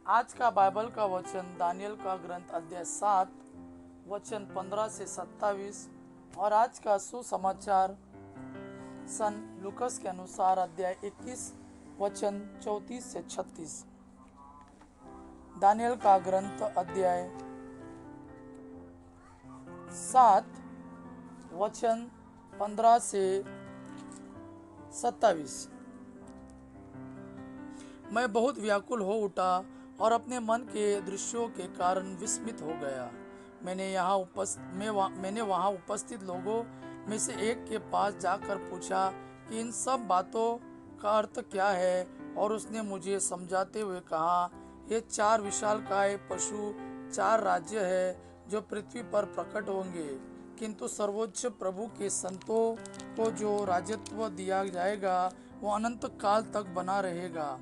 आज का बाइबल का वचन दानियल का ग्रंथ अध्याय 7 वचन 15 से 27 और आज का सुसमाचार सन लूकस के अनुसार अध्याय 21 वचन 34 से 36। दानियल का ग्रंथ अध्याय 7 वचन 15 से 27। मैं बहुत व्याकुल हो उठा और अपने मन के दृश्यों के कारण विस्मित हो गया। मैंने वहाँ उपस्थित लोगों में से एक के पास जाकर पूछा कि इन सब बातों का अर्थ क्या है, और उसने मुझे समझाते हुए कहा, ये 4 विशालकाय पशु 4 राज्य है जो पृथ्वी पर प्रकट होंगे, किंतु सर्वोच्च प्रभु के संतों को जो राजत्व दिया जाएगा वो अनंत काल तक बना रहेगा।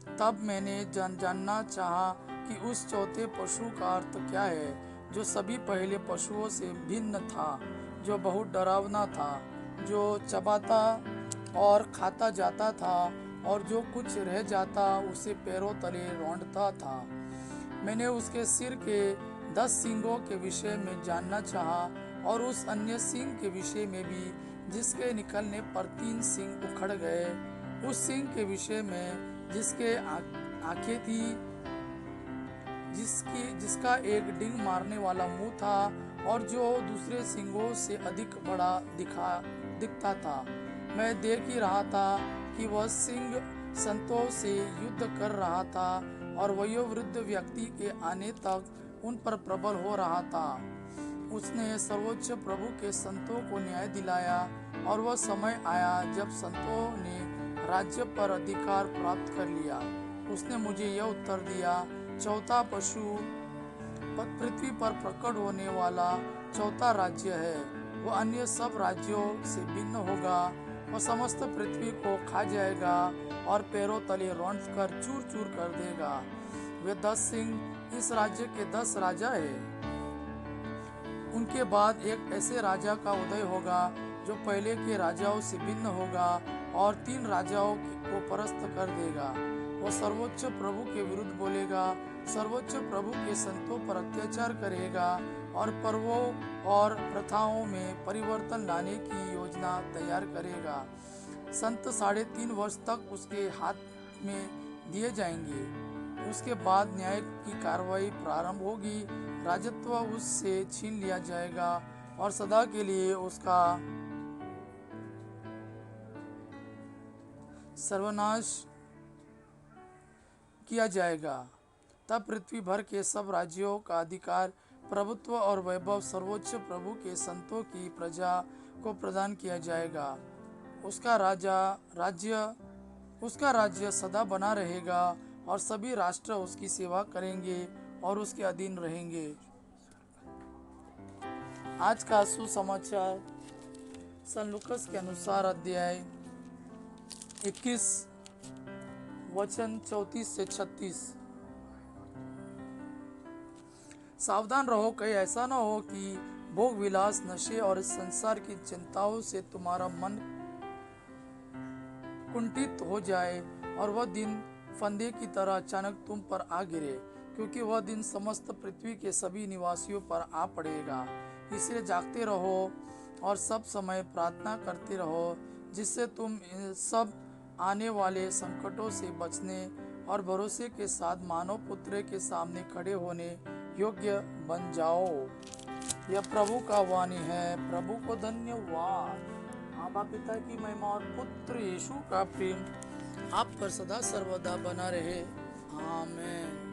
तब मैंने जानना चाहा कि उस चौथे पशु का अर्थ क्या है, जो सभी पहले पशुओं से भिन्न था, जो बहुत डरावना था, जो चबाता और खाता जाता था और जो कुछ रह जाता उसे पैरों तले रौंदता था। मैंने उसके सिर के 10 सींगों के विषय में जानना चाहा और उस अन्य सींग के विषय में भी जिसके निकलने पर 3 सींग उखड़ गए, उस सींग के विषय में जिसके आंखें थी, जिसका एक डींग मारने वाला मुंह था और जो दूसरे सींगों से अधिक बड़ा दिखता था। मैं देख ही रहा था कि वह सिंह संतों से युद्ध कर रहा था और वयोवृद्ध व्यक्ति के आने तक उन पर प्रबल हो रहा था। उसने सर्वोच्च प्रभु के संतों को न्याय दिलाया और वह समय आया जब संतों ने राज्य पर अधिकार प्राप्त कर लिया। उसने मुझे यह उत्तर दिया, चौथा पशु पृथ्वी पर प्रकट होने वाला चौथा राज्य है। वह अन्य सब राज्यों से भिन्न होगा। वह समस्त पृथ्वी को खा जाएगा और पैरों तले रौंद कर चूर चूर कर देगा। वे 10 सिंह इस राज्य के 10 राजा है। उनके बाद एक ऐसे राजा का उदय होगा जो पहले के राजाओं से भिन्न होगा और 3 राजाओं को परास्त कर देगा। वह सर्वोच्च प्रभु के विरुद्ध बोलेगा, सर्वोच्च प्रभु के संतों पर अत्याचार करेगा और पर्वों और प्रथाओं में परिवर्तन लाने की योजना तैयार करेगा। संत 3.5 वर्ष तक उसके हाथ में दिए जाएंगे। उसके बाद न्याय की कार्रवाई प्रारंभ होगी। राजत्व उससे छीन लिया जाएगा और सदा के लिए उसका सर्वनाश किया जाएगा। तब पृथ्वी भर के सब राज्यों का अधिकार, प्रभुत्व और वैभव सर्वोच्च प्रभु के संतों की प्रजा को प्रदान किया जाएगा। उसका राज्य सदा बना रहेगा और सभी राष्ट्र उसकी सेवा करेंगे और उसके अधीन रहेंगे। आज का सुसमाचार सन लूकस के अनुसार अध्याय 21 वचन 34 से 36। सावधान रहो, कहीं ऐसा न हो कि भोग विलास, नशे और संसार की चिंताओं से तुम्हारा मन कुंठित हो जाए और वह दिन फंदे की तरह अचानक तुम पर आ गिरे, क्योंकि वह दिन समस्त पृथ्वी के सभी निवासियों पर आ पड़ेगा। इसलिए जागते रहो और सब समय प्रार्थना करते रहो, जिससे तुम सब आने वाले संकटों से बचने और भरोसे के साथ मानव पुत्र के सामने खड़े होने योग्य बन जाओ। यह प्रभु का वाणी है। प्रभु को धन्यवाद। आबा पिता की महिमा और पुत्र यीशु का प्रेम आप पर सदा सर्वदा बना रहे। आमीन।